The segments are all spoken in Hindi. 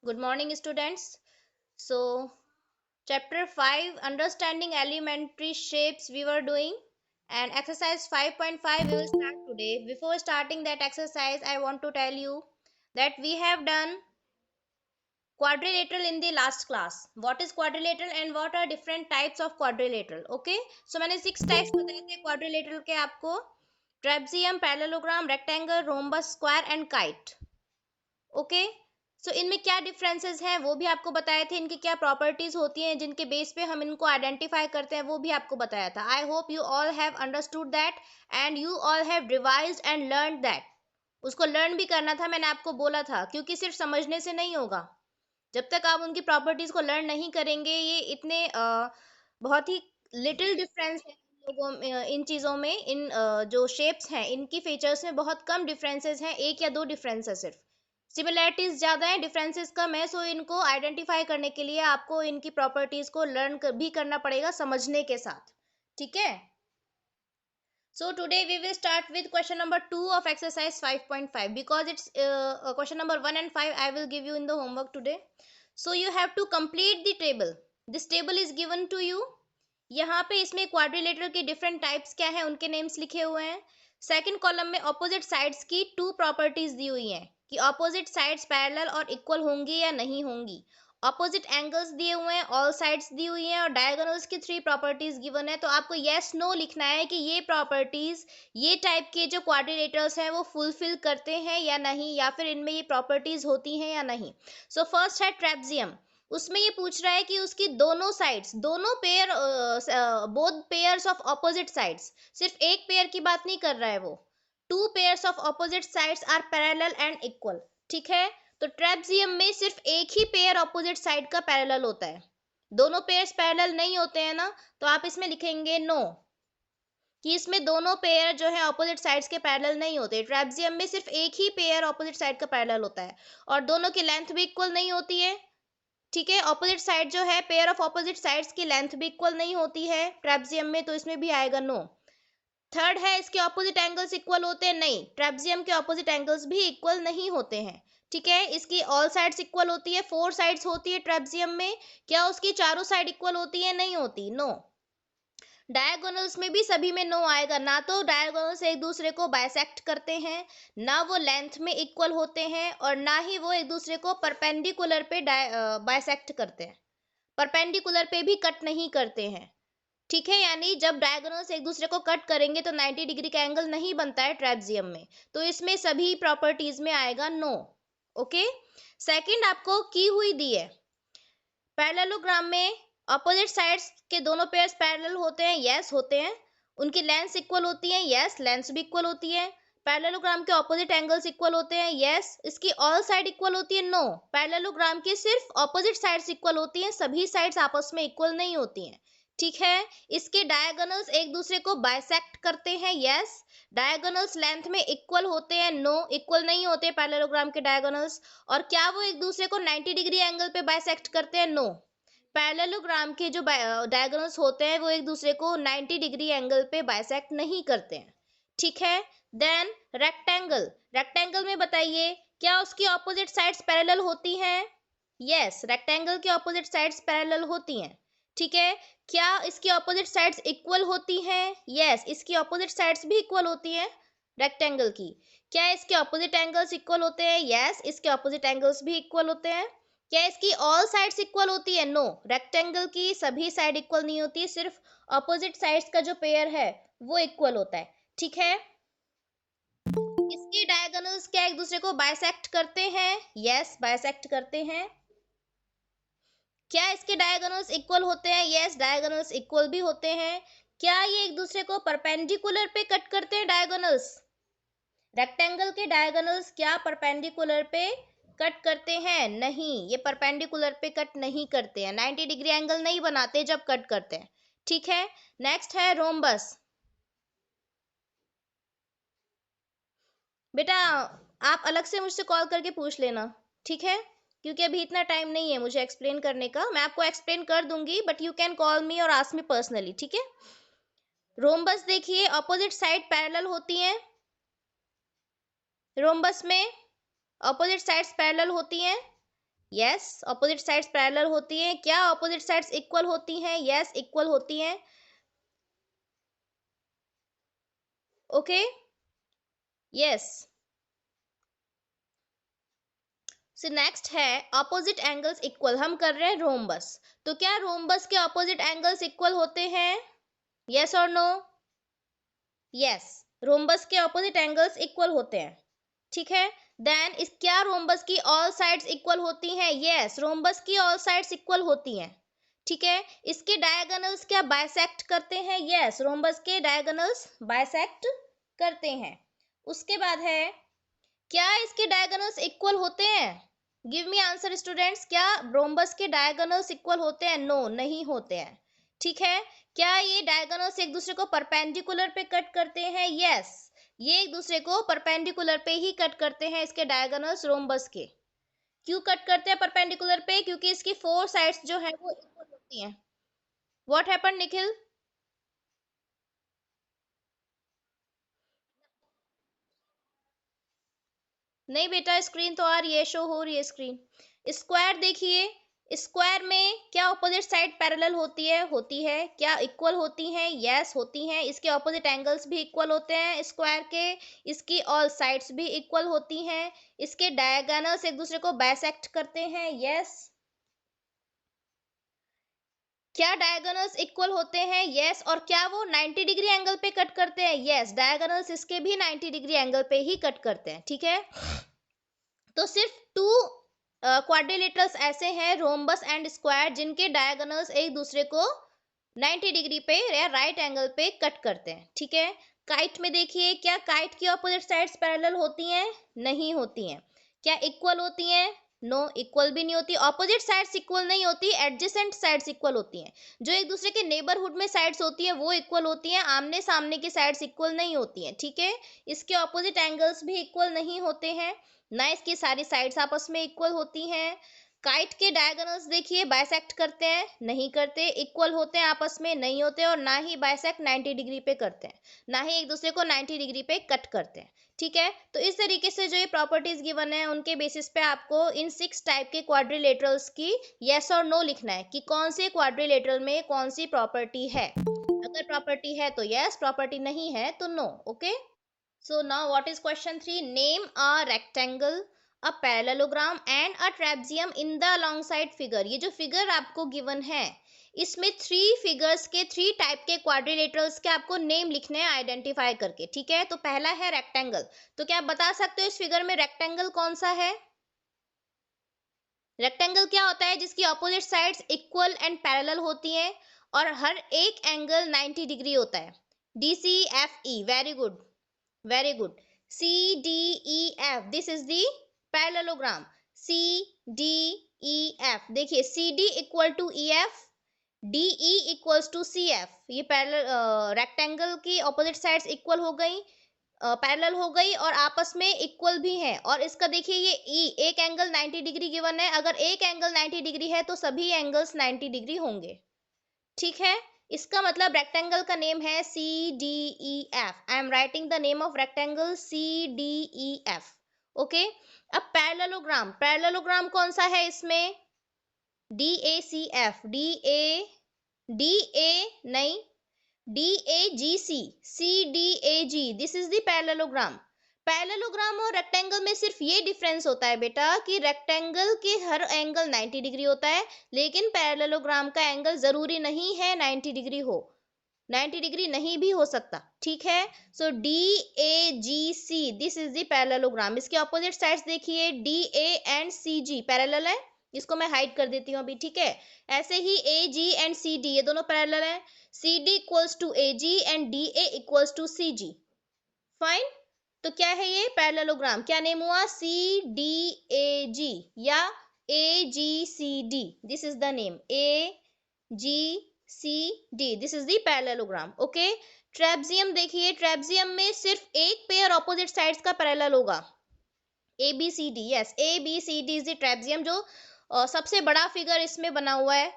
Good morning, students. So, chapter 5 Understanding Elementary Shapes we were doing, and exercise 5.5 we will start today. Before starting that exercise, I want to tell you that we have done quadrilateral in the last class. What is quadrilateral and what are different types of quadrilateral? Okay, so मैंने 6 types बताए थे quadrilateral के आपको: trapezium, parallelogram, rectangle, rhombus, square and kite. Okay, so इनमें क्या डिफरेंसेस हैं वो भी आपको बताए थे, इनकी क्या प्रॉपर्टीज होती हैं जिनके बेस पे हम इनको आइडेंटिफाई करते हैं वो भी आपको बताया था. I hope you all have understood that and you all have revised and learn that. उसको लर्न भी करना था, मैंने आपको बोला था, क्योंकि सिर्फ समझने से नहीं होगा. जब तक आप उनकी प्रॉपर्टीज को लर्न नहीं करेंगे, ये इतने बहुत ही लिटिल डिफरेंस है लोगों में, इन चीज़ों में, इन जो शेप्स हैं इनकी फीचर्स में बहुत कम डिफरेंसेस हैं, एक या दो डिफरेंस है सिर्फ. सिमिलैरिटीज ज़्यादा है, डिफरेंसेस कम है. सो इनको आइडेंटिफाई करने के लिए आपको इनकी प्रॉपर्टीज को लर्न भी करना पड़ेगा समझने के साथ. ठीक है. So today we will start with question number 2 of exercise 5.5 because it's question number 1 and 5 I will give you in the homework today. So you have to complete the table. This table is given to you. यहाँ पे इसमें क्वाड्रिलेटरल के डिफरेंट टाइप्स क्या है उनके नेम्स लिखे हुए हैं. सेकंड कॉलम में ऑपोजिट साइड्स की टू प्रॉपर्टीज दी हुई हैं कि ऑपोजिट साइड्स पैरेलल और इक्वल होंगी या नहीं होंगी. ऑपोजिट एंगल्स दिए हुए हैं, ऑल साइड्स दी हुई हैं और डायगोनल्स की थ्री प्रॉपर्टीज गिवन है. तो आपको यस नो लिखना है कि ये प्रॉपर्टीज, ये टाइप के जो क्वाड्रिलेटरल्स हैं वो फुलफिल करते हैं या नहीं, या फिर इनमें ये प्रॉपर्टीज होती हैं या नहीं. सो फर्स्ट है ट्रेपजियम. उसमें ये पूछ रहा है कि उसकी दोनों साइड्स, दोनों pair, both pairs of opposite sides, सिर्फ एक पेयर की बात नहीं कर रहा है वो, two pairs of opposite sides are parallel and equal. ठीक है. तो ट्रेपजियम में सिर्फ एक ही पेयर ऑपोजिट साइड का पैरेलल होता है, दोनों पेयर्स पैरेलल नहीं होते हैं ना, तो आप इसमें लिखेंगे नो कि इसमें दोनों पेयर जो है ऑपोजिट साइड्स के पैरेलल नहीं होते. ट्रेपजियम में सिर्फ एक ही पेयर ऑपोजिट साइड का पैरेलल होता है और दोनों की लेंथ भी इक्वल नहीं होती है. ठीक है. ऑपोजिट साइड जो है, पेयर ऑफ ऑपोजिट साइड्स की लेंथ भी इक्वल नहीं होती है ट्रेपजियम में, तो इसमें भी आएगा नो. थर्ड है, इसके ऑपोजिट एंगल्स इक्वल होते हैं. नहीं, ट्रेपजियम के ऑपोजिट एंगल्स भी इक्वल नहीं होते हैं. ठीक है. इसकी ऑल साइड्स इक्वल होती है, फोर साइड्स होती है ट्रेपजियम में. क्या उसकी चारों साइड इक्वल होती है? नहीं होती. नो. डायगोनल्स में भी सभी में नो आएगा. ना तो डायगोनल्स एक दूसरे को बाइसेक्ट करते हैं, ना वो लेंथ में इक्वल होते हैं, और ना ही वो एक दूसरे को परपेंडिकुलर पे बाइसेक्ट करते हैं. परपेंडिकुलर पे भी कट नहीं करते हैं. ठीक है. यानी जब डायगोनल्स एक दूसरे को कट करेंगे तो 90 डिग्री का एंगल नहीं बनता है ट्रेपजियम में. तो इसमें सभी प्रॉपर्टीज में आएगा नो. ओके. सेकंड आपको की हुई दी है. पैरेललोग्राम में ऑपोजिट साइड्स के दोनों पेयर्स पैरेलल होते हैं. यस, होते हैं. उनकी लेंथ इक्वल होती है. यस, लेंथ भी इक्वल होती है. पैरेललोग्राम के ऑपोजिट एंगल्स इक्वल होते हैं. यस. इसकी ऑल साइड इक्वल होती है. नो. पैरेललोग्राम की सिर्फ ऑपोजिट साइड्स इक्वल होती हैं, सभी साइड्स आपस में इक्वल नहीं होती हैं. ठीक है. इसके डायगोनल्स एक दूसरे को बाइसेक्ट करते हैं. यस. डायगोनल्स लेंथ में इक्वल होते हैं. नो, इक्वल नहीं होते पैरेललोग्राम के डायगोनल्स. और क्या वो एक दूसरे को 90 डिग्री एंगल पे बाइसेक्ट करते हैं? नो. पैरेललोग्राम के जो डायगोनल्स होते हैं वो एक दूसरे को 90 डिग्री एंगल पे बाइसेक्ट नहीं करते हैं. ठीक है. Then rectangle. रेक्टेंगल में बताइए, क्या उसकी ऑपोजिट साइड्स पैरेलल होती हैं? यस, रेक्टेंगल की ऑपोजिट साइड्स पैरेलल होती हैं. ठीक है. क्या इसकी ऑपोजिट साइड्स इक्वल होती हैं? यस, इसकी ऑपोजिट साइड्स भी इक्वल होती हैं रेक्टेंगल की. क्या इसके ऑपोजिट एंगल्स इक्वल होते हैं? यस, इसके ऑपोजिट एंगल्स भी इक्वल होते हैं. क्या इसकी ऑल साइड्स इक्वल होती है? नो. रेक्टेंगल की सभी साइड इक्वल नहीं होती, सिर्फ ऑपोजिट साइड्स का जो पेयर है वो इक्वल होता है. ठीक है. इसके डायगोनल्स क्या एक दूसरे को बाइसेक्ट करते हैं? यस, बाइसेक्ट करते हैं. क्या इसके डायगोनल्स इक्वल होते हैं? यस, डायगोनल्स इक्वल भी होते हैं. क्या ये एक दूसरे को परपेंडिकुलर पे कट करते हैं डायगोनल्स? रेक्टेंगल के डायगोनल्स क्या परपेंडिकुलर पे कट करते हैं? नहीं, ये परपेंडिकुलर पे कट नहीं करते हैं, 90 डिग्री एंगल नहीं बनाते जब कट करते हैं. ठीक है. नेक्स्ट है रोम्बस. बेटा, आप अलग से मुझसे कॉल करके पूछ लेना. ठीक है. क्योंकि अभी इतना टाइम नहीं है मुझे एक्सप्लेन करने का. मैं आपको एक्सप्लेन कर दूंगी, बट यू कैन कॉल मी और आस्क मी पर्सनली. ठीक है. रोम्बस देखिए, ऑपोजिट साइड पैरेलल होती हैं. रोम्बस में ऑपोजिट साइड्स पैरेलल होती हैं. यस, ऑपोजिट साइड्स पैरेलल होती हैं। क्या ऑपोजिट साइड्स इक्वल होती हैं? यस, इक्वल होती हैं। Okay, yes. सो नेक्स्ट है ऑपोजिट एंगल्स इक्वल। हम कर रहे हैं रोम्बस, तो क्या रोम्बस के ऑपोजिट एंगल्स इक्वल होते हैं? यस और नो? यस, रोम्बस के ऑपोजिट एंगल्स इक्वल होते हैं। ठीक है, देन इस क्या रोम्बस की ऑल साइड्स इक्वल होती हैं? यस, रोम्बस की ऑल साइड्स इक्वल होती हैं। ठीक है, इसके डायगोनल्स क्या बाइसेक्ट करते हैं? यस, रोम्बस के डायगोनल्स बाइसेक्ट करते हैं। उसके बाद है क्या इसके डायगोनल्स इक्वल होते हैं? गिव मी आंसर स्टूडेंट्स, क्या रोम्बस के डायगोनल्स इक्वल होते हैं? नो, नहीं होते हैं। ठीक है, क्या ये डायगोनल्स एक दूसरे को परपेंडिकुलर पे कट करते हैं? यस, ये एक दूसरे को परपेंडिकुलर पे ही कट करते हैं, इसके डायगोनल्स रोम्बस के। क्यों कट करते हैं परपेंडिकुलर पे? क्योंकि इसकी फोर साइड्स जो है वो इक्वल होती हैं। What happen Nikhil? नहीं बेटा, स्क्रीन तो आ रही है, शो हो रही है स्क्रीन। स्क्वायर देखिए, स्क्वायर में क्या ऑपोजिट साइड पैरेलल होती है? होती है। क्या इक्वल होती हैं? यस, होती हैं। इसके ऑपोजिट एंगल्स भी इक्वल होते हैं स्क्वायर के। इसकी ऑल साइड्स भी इक्वल होती हैं। इसके डायगोनल्स एक दूसरे को बाइसेक्ट करते हैं। यस, क्या डायगोनल्स इक्वल होते हैं? यस, और क्या वो 90 डिग्री एंगल पे कट करते हैं? यस, डायगोनल्स इसके भी 90 डिग्री एंगल पे ही कट करते हैं। ठीक है, तो सिर्फ टू क्वाड्रिलेटरल्स ऐसे हैं, रोम्बस एंड स्क्वायर, जिनके डायगोनल्स एक दूसरे को 90 डिग्री पे या राइट एंगल पे कट करते हैं। ठीक है, काइट में देखिए, क्या काइट की ऑपोजिट साइड्स पैरेलल होती हैं? नहीं होती हैं। क्या इक्वल होती हैं? नो, इक्वल भी नहीं होती। ऑपोजिट साइड्स इक्वल नहीं होती, एडजेसेंट साइड्स इक्वल होती हैं। जो एक दूसरे के नेबरहुड में साइड्स होती हैं वो इक्वल होती हैं, आमने सामने की साइड्स इक्वल नहीं होती हैं। ठीक है, इसके ऑपोजिट एंगल्स भी इक्वल नहीं होते हैं, ना इसकी सारी साइड्स आपस में इक्वल होती हैं। काइट के डायगोनल्स देखिए, बाइसेक्ट करते हैं? नहीं करते। इक्वल होते हैं आपस में? नहीं होते। और ना ही बाइसेक्ट 90 डिग्री पे करते हैं, ना ही एक दूसरे को 90 डिग्री पे कट करते हैं। ठीक है, तो इस तरीके से जो ये प्रॉपर्टीज गिवन है उनके बेसिस पे आपको इन 6 टाइप के क्वाड्रिलेटरल्स की यस और नो लिखना है कि कौन से क्वाड्रिलेटरल में कौन सी प्रॉपर्टी है। अगर प्रॉपर्टी है तो यस, प्रॉपर्टी नहीं है तो no. Okay, so now what is question 3? Name a rectangle, a parallelogram and a trapezium in the alongside figure. ये जो फिगर आपको गिवन है इसमें थ्री फिगर्स के थ्री टाइप के क्वाड्रिलेटरल्स के आपको नेम लिखने हैं आइडेंटिफाई करके। ठीक है, तो पहला है रेक्टेंगल। तो क्या आप बता सकते हो इस फिगर में रेक्टेंगल कौन सा है? रेक्टेंगल क्या होता है? जिसकी opposite sides equal and parallel होती हैं और हर एक एंगल 90 डिग्री होता है। D C F E, very good, very good. C D E F, this is the parallelogram. C D E F, देखिए C D equal to E F, D E equals to C F। ये पैरेलल रेक्टेंगल की ऑपोजिट साइड्स इक्वल हो गई, पैरेलल हो गई और आपस में इक्वल भी है। और इसका देखिए ये E, एक एंगल 90 डिग्री गिवन है। अगर एक एंगल 90 डिग्री है तो सभी एंगल्स 90 डिग्री होंगे। ठीक है, इसका मतलब रेक्टेंगल का नेम है C D E F. I am writing the name of rectangle C D E F. Okay, अब पैरेललोग्राम, पैरेललोग्राम कौन सा है इसमें? D A C F, D A नहीं, D A G C, C D A G, this is the parallelogram. Parallelogram और रेक्टेंगल में सिर्फ ये डिफरेंस होता है बेटा कि रेक्टेंगल के हर एंगल 90 डिग्री होता है, लेकिन पैरेललोग्राम का एंगल जरूरी नहीं है 90 डिग्री हो, 90 डिग्री नहीं भी हो सकता। ठीक है, so D A G C, this is the parallelogram. इसके ऑपोजिट साइड्स देखिए, D A and C G parallel है। इसको मैं हाइड कर देती हूँ अभी। ठीक है, ऐसे ही ए जी एंड सी डी ये दोनों पैरेलल है। C D equals to A G and D A equals to C G. Fine, तो क्या है ये पैरेललोग्राम? क्या नेम हुआ? सी डी ए जी या A G C D, this is the name, A G C D, this is the parallelogram. Okay, trapezium देखिए, ट्रेपजियम में सिर्फ एक पेयर ऑपोजिट साइड्स का पैरेलल होगा, A B C D. Yes, A B C D is the trapezium. जो सबसे बड़ा फिगर इसमें बना हुआ है,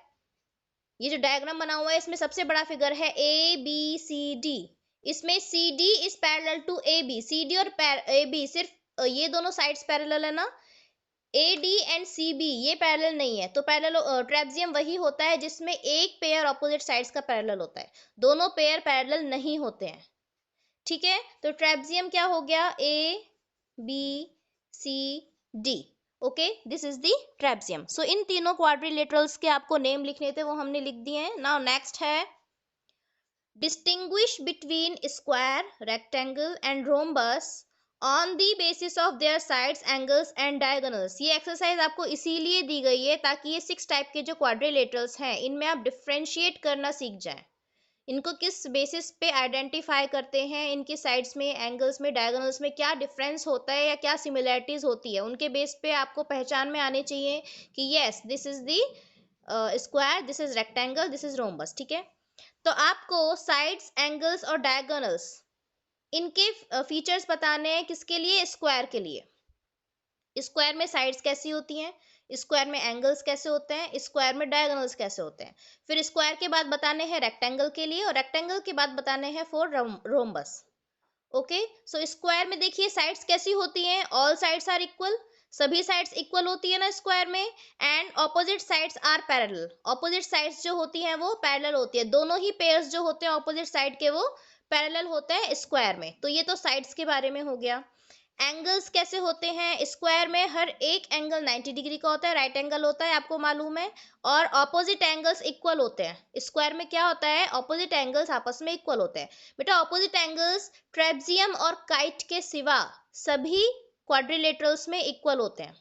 ये जो डायग्राम बना हुआ है इसमें सबसे बड़ा फिगर है ए बी सी डी। इसमें C D is parallel to A B, C D और ए बी सिर्फ ये दोनों साइड्स पैरेलल है ना, AD एंड CB ये पैरेलल नहीं है, तो पैरेलल ट्रेपेजियम वही होता है जिसमें एक पेयर ऑपोजिट साइड्स का पैरेलल होता है, दोनों पेयर पैरेलल नहीं होते हैं। ठीक है, तो ट्रेपेजियम क्या हो गया, ABCD। Okay, this is the trapezium. So इन तीनों क्वाड्रिलेटरल्स के आपको नेम लिखने थे, वो हमने लिख दिए हैं। नाउ नेक्स्ट है distinguish between square, rectangle and rhombus on the basis of their sides, angles and diagonals। ये एक्सरसाइज आपको इसीलिए दी गई है ताकि ये 6 टाइप के जो क्वाड्रिलेटरल्स हैं इनमें आप डिफरेंशिएट करना सीख जाएं, इनको किस बेसिस पे आइडेंटिफाई करते हैं, इनकी साइड्स में, एंगल्स में, डायगोनल्स में क्या डिफरेंस होता है या क्या सिमिलरिटीज होती है, उनके बेस पे आपको पहचान में आने चाहिए कि yes this is the square, this is rectangle, this is rhombus. ठीक है, तो आपको साइड्स, एंगल्स और डायगोनल्स इनके फीचर्स बताने हैं, किसके लिए, स्क्वायर के लिए। स्क्वायर में साइड्स कैसी होती हैं, स्क्वायर में एंगल्स कैसे होते हैं, स्क्वायर में डायगोनल्स कैसे होते हैं। फिर स्क्वायर के बाद बताने हैं रेक्टेंगल के लिए, और रेक्टेंगल के बाद बताने हैं for rhombus. Okay, so square में देखिए साइड्स कैसी होती हैं, ऑल साइड्स आर इक्वल, सभी साइड्स इक्वल होती है ना स्क्वायर में, and opposite sides are parallel, opposite sides जो होती हैं वो पैरेलल होती है, दोनों ही पेयर्स जो होते हैं ऑपोजिट साइड के वो पैरेलल होते हैं स्क्वायर में। तो ये तो साइड्स के बारे में हो गया। एंगल्स कैसे होते हैं, स्क्वायर में हर एक एंगल 90 डिग्री का होता है, राइट एंगल होता है, आपको मालूम है, और ऑपोजिट एंगल्स इक्वल होते हैं। स्क्वायर में क्या होता है, ऑपोजिट एंगल्स आपस में इक्वल होते हैं। बेटा ऑपोजिट एंगल्स ट्रेपेजियम और काइट के सिवा सभी क्वाड्रिलेटरल्स में इक्वल होते हैं।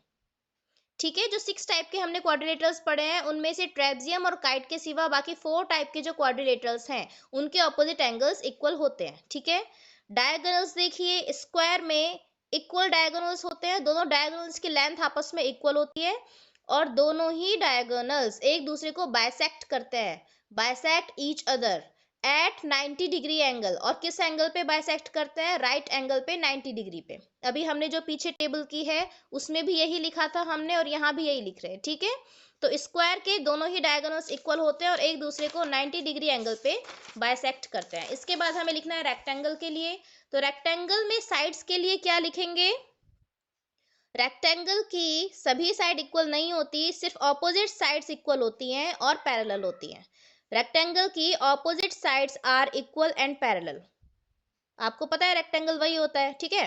ठीक है, जो 6 टाइप के हमने क्वाड्रिलेटरल्स पढ़े हैं उनमें से ट्रेपेजियम और काइट के सिवा बाकी 4 टाइप के जो क्वाड्रिलेटरल्स हैं उनके ऑपोजिट एंगल्स इक्वल होते हैं। ठीक है, डायगोनल्स देखिए, स्क्वायर में इक्वल डायगोनल्स होते हैं, दोनों डायगोनल्स की लेंथ आपस में इक्वल होती है, और दोनों ही डायगोनल्स एक दूसरे को बाइसेक्ट करते हैं, bisect each other at 90 degree angle. और किस एंगल पे बाइसेक्ट करते हैं, राइट एंगल पे 90 डिग्री पे। अभी हमने जो पीछे टेबल की है उसमें भी यही लिखा था हमने, और यहाँ भी यही लिख रहे हैं। ठीक है, तो स्क्वायर के दोनों ही डायगोनल्स इक्वल होते हैं और एक दूसरे को 90 डिग्री एंगल पे बाइसेक्ट करते हैं। इसके बाद हमें लिखना है रेक्टेंगल के लिए, तो रेक्टेंगल में साइड्स के लिए क्या लिखेंगे, रेक्टेंगल की सभी साइड इक्वल नहीं होती, सिर्फ ऑपोजिट साइड्स इक्वल होती हैं और पैरेलल होती हैं। रेक्टेंगल की opposite sides are equal and parallel, आपको पता है रेक्टेंगल वही होता है। ठीक है,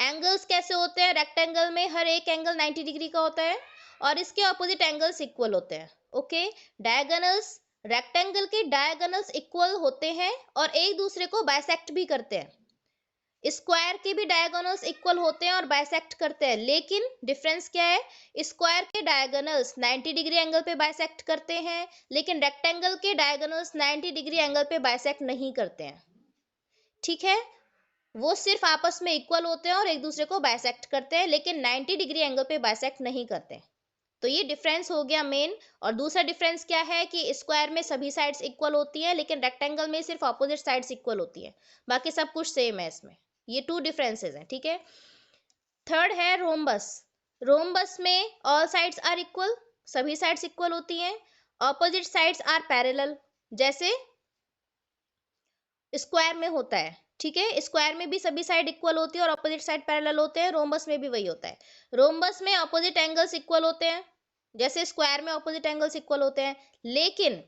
एंगल्स कैसे होते हैं, रेक्टेंगल में हर एक एंगल 90 डिग्री का होता है और इसके ऑपोजिट एंगल्स इक्वल होते हैं। ओके, डायगोनल्स, रेक्टेंगल के डायगोनल्स इक्वल होते हैं और एक दूसरे को बाइसेक्ट भी करते हैं। स्क्वायर के भी डायगोनल्स इक्वल होते हैं और बाइसेक्ट करते हैं, लेकिन डिफरेंस क्या है, स्क्वायर के डायगोनल्स 90 डिग्री एंगल पे बाइसेक्ट करते हैं, लेकिन रेक्टेंगल के डायगोनल्स 90 डिग्री एंगल पे बाइसेक्ट नहीं करते हैं। ठीक है, वो सिर्फ आपस में इक्वल होते हैं और एक दूसरे को बाइसेक्ट करते हैं, लेकिन 90 डिग्री एंगल पे बाइसेक्ट नहीं करते। तो ये डिफरेंस हो गया मेन। और दूसरा डिफरेंस क्या है कि स्क्वायर में सभी साइड्स इक्वल होती है, लेकिन रेक्टेंगल में सिर्फ ऑपोजिट साइड्स इक्वल होती है, बाकी सब कुछ सेम है इसमें। ये 2 डिफरेंसेस हैं। ठीक है, थर्ड है रोम्बस। रोम्बस में ऑल साइड्स आर इक्वल, सभी साइड्स इक्वल होती हैं, ऑपोजिट साइड्स आर पैरेलल, जैसे स्क्वायर में होता है। ठीक है, स्क्वायर में भी सभी साइड इक्वल होती है और ऑपोजिट साइड पैरेलल होते हैं, रोम्बस में भी वही होता है। रोम्बस में ऑपोजिट एंगल्स इक्वल होते हैं, जैसे स्क्वायर में ऑपोजिट एंगल्स इक्वल होते हैं, लेकिन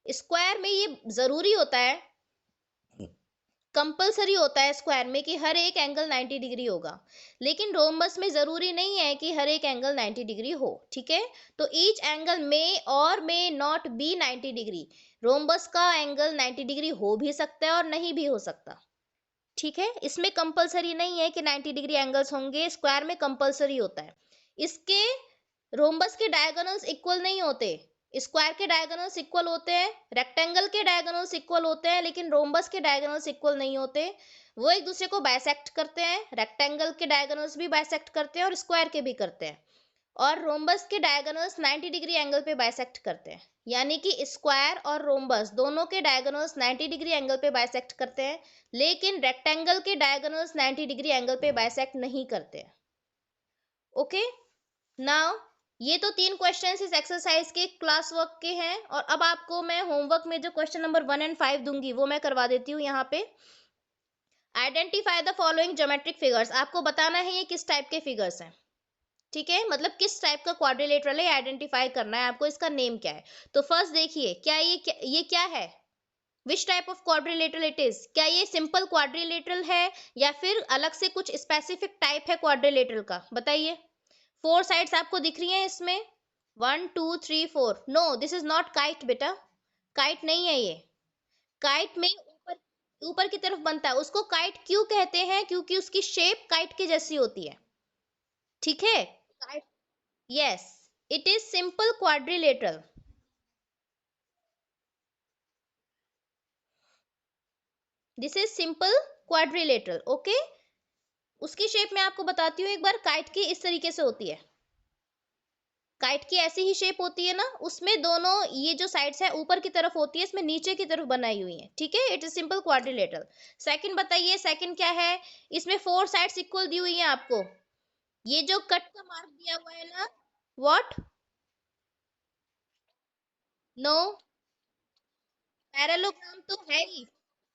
स्क्वायर में ये जरूरी होता है, कंपलसरी होता है स्क्वायर में कि हर एक एंगल 90 डिग्री होगा, लेकिन रोम्बस में जरूरी नहीं है कि हर एक एंगल 90 डिग्री हो। ठीक है, तो ईच एंगल में और may not be 90 degree, rhombus का एंगल 90 डिग्री हो भी सकता है और नहीं भी हो सकता। ठीक है, इसमें कंपलसरी नहीं है कि 90 डिग्री एंगल्स होंगे, स्क्वायर में कंपलसरी होता है। इसके रोम्बस के डायगोनल्स इक्वल नहीं होते, स्क्वायर के डायगोनल्स इक्वल होते हैं, रेक्टेंगल के डायगोनल्स इक्वल होते हैं, लेकिन रोम्बस के डायगोनल्स इक्वल नहीं होते। वो एक दूसरे को बाइसेक्ट करते हैं, रेक्टेंगल के डायगोनल्स भी बाइसेक्ट करते हैं और स्क्वायर के भी करते हैं, और रोम्बस के डायगोनल्स 90 डिग्री एंगल पे बाइसेक्ट करते हैं। यानी कि स्क्वायर और रोम्बस दोनों के डायगोनल्स 90 डिग्री एंगल पे बाइसेक्ट करते हैं, लेकिन रेक्टेंगल के डायगोनल्स 90 डिग्री एंगल पे बाइसेक्ट नहीं करते हैं। ओके, नाउ ये तो 3 क्वेश्चंस इस एक्सरसाइज के क्लास वर्क के हैं, और अब आपको मैं होमवर्क में जो क्वेश्चन नंबर 1 एंड 5 दूंगी वो मैं करवा देती हूँ। यहाँ पे identify the following geometric figures, आपको बताना है ये किस टाइप के फिगर्स हैं। ठीक है, मतलब किस टाइप का क्वाड्रिलेटरल है आइडेंटिफाई करना है आपको, इसका नेम क्या है। तो फर्स्ट देखिए, ये क्या है, which type of quadrilateral it is, क्या ये सिंपल क्वाड्रिलेटरल है या फिर अलग से कुछ स्पेसिफिक टाइप है क्वाड्रिलेटरल का, बताइए। फोर साइड्स आपको दिख रही हैं इसमें, 1 2 3 4, no this is not kite बेटा, काइट नहीं है ये। काइट में ऊपर ऊपर की तरफ बनता है, उसको काइट क्यों कहते हैं, क्योंकि उसकी शेप काइट के जैसी होती है, ठीक है। Kite, yes, it is simple quadrilateral, this is simple quadrilateral, okay. उसकी शेप मैं आपको बताती हूँ एक बार, काइट की इस तरीके से होती है, काइट की ऐसी ही शेप होती है ना, उसमें दोनों ये जो साइड्स है ऊपर की तरफ होती है, इसमें नीचे की तरफ बनाई हुई है, ठीक है, it is simple quadrilateral. Second बताइए, सेकंड क्या है, इसमें फोर साइड्स इक्वल दी हुई है आपको, ये जो कट का मार्क दिया हुआ है ना, व्हाट, नो, पैरेललोग्राम तो है ही,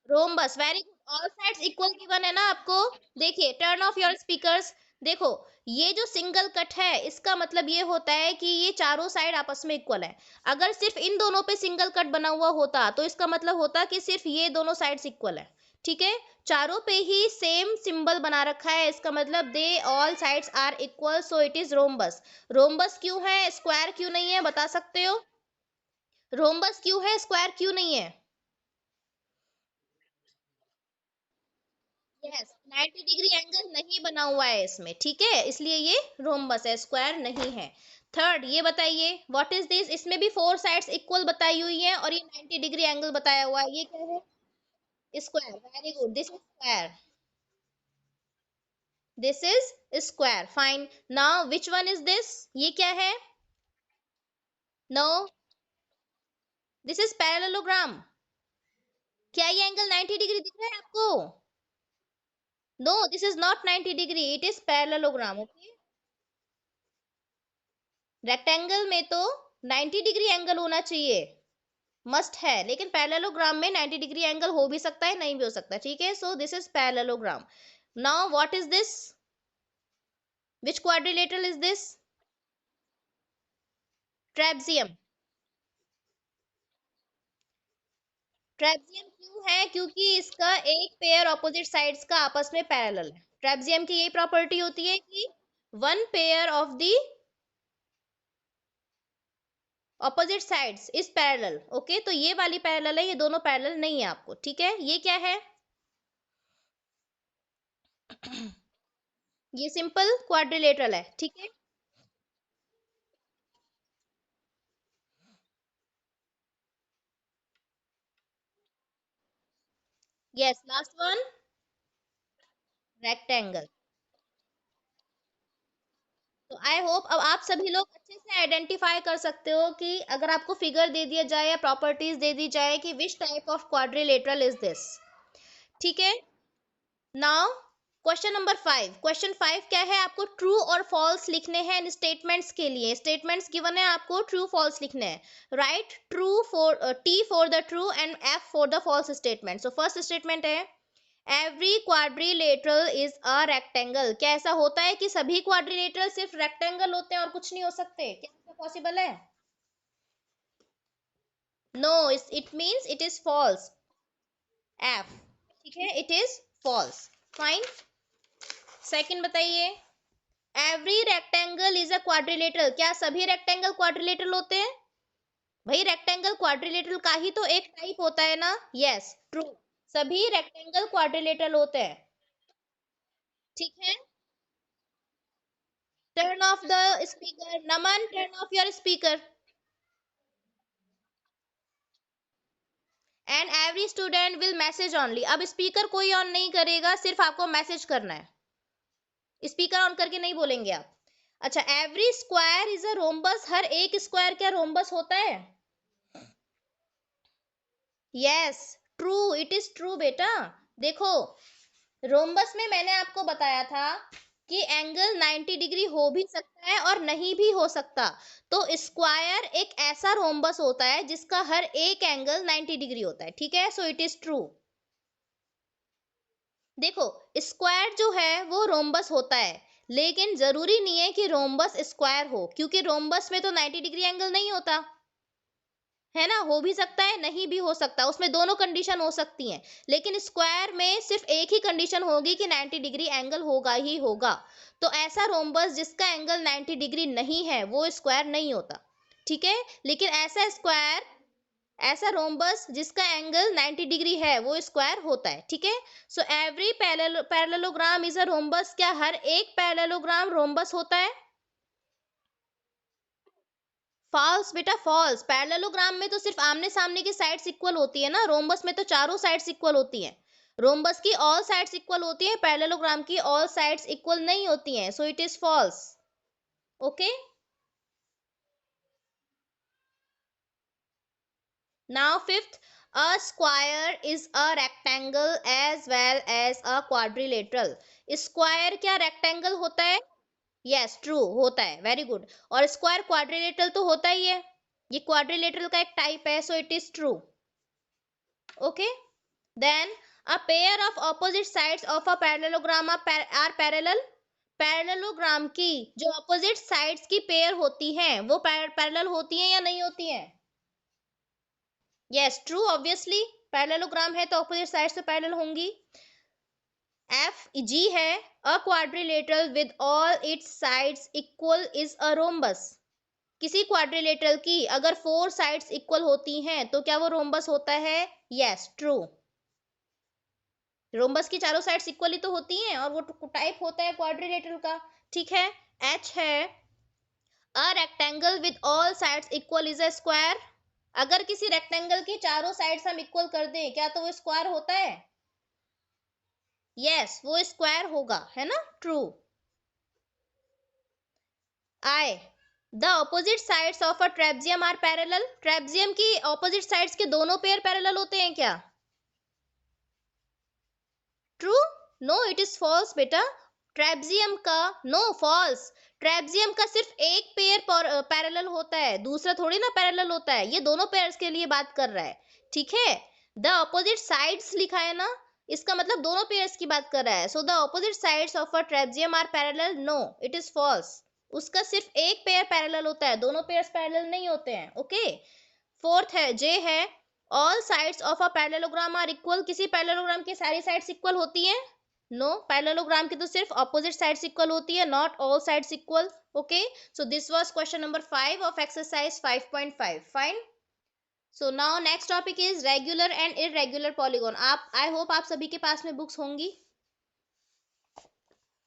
rhombus, very good, all sides equal given है ना आपको। देखिए, टर्न ऑफ योर स्पीकर्स, देखो, ये जो सिंगल कट है इसका मतलब ये होता है कि ये चारों साइड आपस में इक्वल है। अगर सिर्फ इन दोनों पे सिंगल कट बना हुआ होता तो इसका मतलब होता कि सिर्फ ये दोनों साइड्स इक्वल है, ठीक है। चारों पे ही सेम सिंबल बना रखा है, इसका मतलब they all sides are equal, so it is rhombus. Rhombus क्यों है, स्क्वायर क्यों नहीं है, बता सकते हो, रोम्बस क्यों है, स्क्वायर क्यों नहीं है। यस, 90 डिग्री एंगल नहीं बना हुआ है इसमें, ठीक है, इसलिए ये रोम्बस है, स्क्वायर नहीं है। थर्ड ये बताइए, व्हाट इज दिस, इसमें भी फोर साइड्स इक्वल बताई हुई हैं और ये 90 डिग्री एंगल बताया हुआ है, ये क्या है, square, very good, this is square, this is square, fine. Now which one is this, ये क्या है, नो, दिस इज पैरेललोग्राम, क्या ये एंगल 90 डिग्री दिख रहा है आपको, no this is not 90 degree, it is parallelogram, okay. Rectangle में तो 90 डिग्री एंगल होना चाहिए, मस्ट है, लेकिन पैरेललोग्राम में 90 डिग्री एंगल हो भी सकता है, नहीं भी हो सकता, ठीक है। सो this is parallelogram. Now what is this, which quadrilateral is this, ट्रेपजियम। ट्रेपजियम क्यों है, क्योंकि इसका एक पेयर ऑपोजिट साइड्स का आपस में पैरेलल है, ट्रेपजियम की यही प्रॉपर्टी होती है कि one pair of the opposite sides is parallel, okay. तो ये वाली पैरेलल है, ये दोनों पैरेलल नहीं है आपको, ठीक है। ये क्या है, ये सिंपल क्वाड्रिलेटरल है, ठीक है। Yes, last one, rectangle. तो आई होप अब आप सभी लोग अच्छे से आइडेंटिफाई कर सकते हो कि अगर आपको फिगर दे दिया जाए या प्रॉपर्टीज दे दी जाए कि which type of quadrilateral is this, ठीक है। नाउ क्वेश्चन नंबर 5, क्वेश्चन 5 क्या है, आपको ट्रू और फॉल्स लिखने हैं इन स्टेटमेंट्स के लिए, स्टेटमेंट्स गिवन है आपको, ट्रू फॉल्स लिखने हैं, write true for T for the true and F for the false statement. So first statement है, every quadrilateral is a rectangle, क्या ऐसा होता है कि सभी क्वाड्रिलेटरल सिर्फ रेक्टेंगल होते हैं और कुछ नहीं हो सकते, क्या ऐसा पॉसिबल है, no, it means it is false, F, ठीक है, it is false, fine. Second बताइए, every rectangle is a quadrilateral, क्या सभी रेक्टेंगल क्वाड्रिलेटरल होते हैं, भाई रेक्टेंगल क्वाड्रिलेटरल का ही तो एक टाइप होता है ना, यस ट्रू, सभी रेक्टेंगल क्वाड्रिलेटरल होते हैं, ठीक है। Turn off the speaker, Naman turn off your speaker, and every student will message only, अब स्पीकर कोई ऑन नहीं करेगा, सिर्फ आपको मैसेज करना है, स्पीकर ऑन करके नहीं बोलेंगे आप। अच्छा, every square is a rhombus, हर एक स्क्वायर क्या रोम्बस होता है, yes true, it is true बेटा। देखो, रोम्बस में मैंने आपको बताया था कि एंगल 90 डिग्री हो भी सकता है और नहीं भी हो सकता, तो स्क्वायर एक ऐसा रोम्बस होता है जिसका हर एक एंगल 90 डिग्री होता है, ठीक है। सो इट इज ट्रू। देखो, स्क्वायर जो है वो रोम्बस होता है, लेकिन जरूरी नहीं है कि रोम्बस स्क्वायर हो, क्योंकि रोम्बस में तो 90 डिग्री एंगल नहीं होता है ना, हो भी सकता है नहीं भी हो सकता, उसमें दोनों कंडीशन हो सकती हैं। लेकिन स्क्वायर में सिर्फ एक ही कंडीशन होगी कि 90 डिग्री एंगल होगा ही होगा। तो ऐसा रोम्बस जिसका एंगल 90 डिग्री नहीं है वो स्क्वायर नहीं होता, ठीक है। लेकिन ऐसा रोम्बस जिसका एंगल 90 डिग्री है वो स्क्वायर होता है, ठीक है। So every parallelogram is a rhombus. क्या हर एक पैरेललोग्राम रोम्बस होता है? फॉल्स बेटा, फॉल्स। पैरेललोग्राम में तो सिर्फ आमने सामने की साइड्स इक्वल होती है ना, रोम्बस में तो चारों साइड्स इक्वल होती हैं। रोम्बस की ऑल साइड्स इक्वल होती हैं, पैरेललोग्राम की ऑल साइड्स इक्वल नहीं होती हैं, so it is false. Okay, now fifth, a square is a rectangle as well as a quadrilateral। Square क्या रेक्टेंगल होता है? यस ट्रू, होता है, वेरी गुड। और स्क्वायर क्वाड्रिलेटरल तो होता ही है, ये क्वाड्रिलेटरल का एक टाइप है, सो it is true. Okay, then a pair of opposite sides of a parallelogram are parallel। Parallelogram की जो ऑपोजिट साइड्स की पेयर होती हैं वो पैरेलल होती हैं या नहीं होती हैं? यस ट्रू, ऑब्वियसली पैरेललोग्राम है तो ऑपोजिट साइड्स तो पैरेलल होंगी। एफ जी है, अ quadrilateral with all it's sides equal is a rhombus. किसी क्वाड्रिलेटरल की अगर 4 साइड्स इक्वल होती हैं तो क्या वो रोम्बस होता है? यस ट्रू, रोम्बस की चारों साइड्स इक्वली तो होती हैं और वो टाइप होता है क्वाड्रिलेटरल का, ठीक है। एच है, a rectangle with all sides equal is a square. अगर किसी रेक्टेंगल की चारों साइड्स हम इक्वल कर दें क्या तो वो स्क्वायर होता है? यस वो स्क्वायर होगा, है ना, true. I, the opposite sides of a trapezium are parallel. Trapezium की ऑपोजिट साइड्स के दोनों पेयर पैरेलल होते हैं क्या? True, no it is false बेटा। ट्रेपजियम का, नो फॉल्स, ट्रेपजियम का सिर्फ एक पेयर पैरेलल होता है, दूसरा थोड़ी ना पैरेलल होता है, ये दोनों पेयर्स के लिए बात कर रहा है, ठीक है। द ऑपोजिट साइड्स लिखा है ना, इसका मतलब दोनों पेयर्स की बात कर रहा है। So the opposite sides of a trapezium are parallel, no it is false. उसका सिर्फ एक पेयर पैरेलल होता है, दोनों पेयर्स पैरेलल नहीं होते हैं, ओके। फोर्थ है, जे है, all sides of a parallelogram are equal. किसी पैरेललोग्राम की सारी साइड्स इक्वल होती हैं? नो, पैरेललोग्राम की तो सिर्फ ऑपोजिट साइड्स इक्वल होती है, not all sides equal. Okay, so this was question number 5 of exercise 5.5। Fine. So now next topic is regular and irregular polygon. आप, आई होप आप सभी के पास में बुक्स होंगी।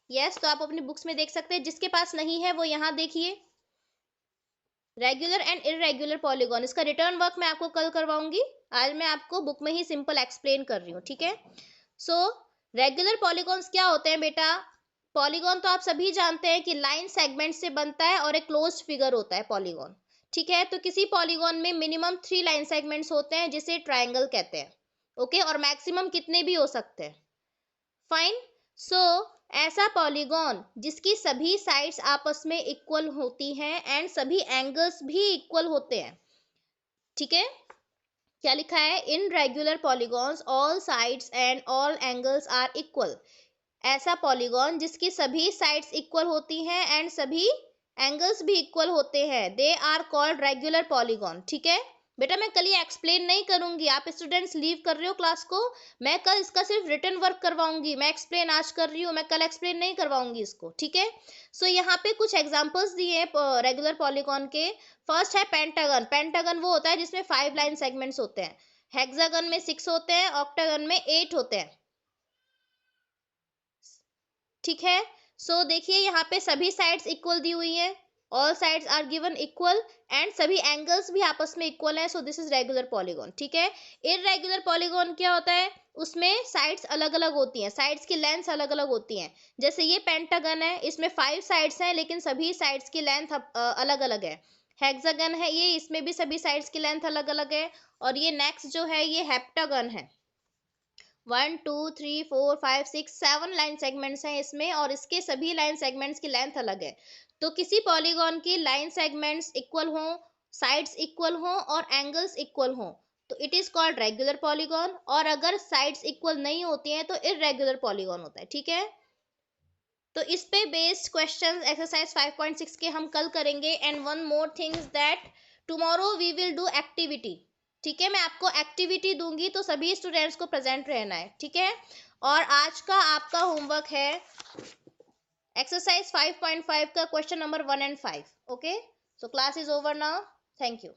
यस तो आप अपनी बुक्स में देख सकते हैं, जिसके पास नहीं है वो यहाँ देखिए, रेगुलर एंड इररेगुलर पॉलीगॉन। इसका रिटर्न वर्क मैं आपको कल करवाऊंगी, आज मैं आपको बुक में ही सिंपल एक्सप्लेन कर रही हूँ, ठीक है। सो रेगुलर पॉलीगॉन्स क्या होते हैं बेटा? पॉलीगॉन तो आप सभी जानते हैं कि लाइन सेगमेंट से बनता है और एक क्लोज्ड फिगर होता है पॉलीगॉन, ठीक है। तो किसी पॉलीगॉन में मिनिमम 3 लाइन सेगमेंट्स होते हैं जिसे ट्राइंगल कहते हैं, ओके, और मैक्सिमम कितने भी हो सकते हैं। फाइन। सो ऐसा पॉलीगॉन जिसकी सभी साइड्स आपस में इक्वल होती हैं एंड सभी एंगल्स भी इक्वल होते हैं, ठीक है। क्या लिखा है? In regular polygons all sides and all angles are equal. ऐसा पॉलीगॉन जिसकी सभी साइड्स इक्वल होती हैं एंड सभी एंगल्स भी इक्वल होते हैं, they are called regular polygon, ठीक है। बेटा मैं कल ये एक्सप्लेन नहीं करूंगी, आप स्टूडेंट्स लीव कर रहे हो क्लास को, मैं कल इसका सिर्फ रिटन वर्क करवाऊंगी। मैं एक्सप्लेन आज कर रही हूँ, मैं कल एक्सप्लेन नहीं करवाऊंगी इसको, ठीक है। सो यहाँ पे कुछ एग्जांपल्स दिए हैं रेगुलर पॉलीगॉन के। फर्स्ट है पेंटागन। पेंटागन वो होता है जिसमें 5 लाइन सेगमेंट्स होते हैं, हेक्सागन में 6 होते हैं, ऑक्टागन में 8 होते हैं, ठीक है। सो देखिए यहाँ पे सभी साइड्स इक्वल दी हुई हैं, all sides are given equal and सभी एंगल्स भी आपस में इक्वल हैं, so this is regular polygon, ठीक है। इररेगुलर पॉलीगॉन क्या होता है? उसमें साइड्स अलग अलग होती हैं, साइड्स की लेंथ अलग अलग होती हैं। जैसे ये पेंटागन है, इसमें 5 साइड्स हैं लेकिन सभी साइड्स की लेंथ अलग अलग है। हेक्सागन है ये, इसमें भी सभी साइड्स की लेंथ अलग अलग है। और ये नेक्स्ट जो है ये हेप्टागन है, 1 2 3 4 5 6 7 लाइन सेगमेंट्स हैं इसमें और इसके सभी लाइन सेगमेंट्स की लेंथ अलग है। तो किसी पॉलीगॉन की लाइन सेगमेंट्स इक्वल हो, साइड्स इक्वल हो और एंगल्स इक्वल हो तो it is called regular polygon, और अगर साइड्स इक्वल नहीं होती हैं तो इररेगुलर पॉलीगॉन होता है, ठीक है। तो इस पे बेस्ड क्वेश्चंस एक्सरसाइज 5.6 के हम कल करेंगे। And one more things that tomorrow we will do activity. ठीक है, मैं आपको एक्टिविटी दूंगी तो सभी स्टूडेंट्स को प्रेजेंट रहना है। ठीक है, और आज का आपका होमवर्क है एक्सरसाइज 5.5 का question number 1 and 5। Okay, so class is over now. Thank you.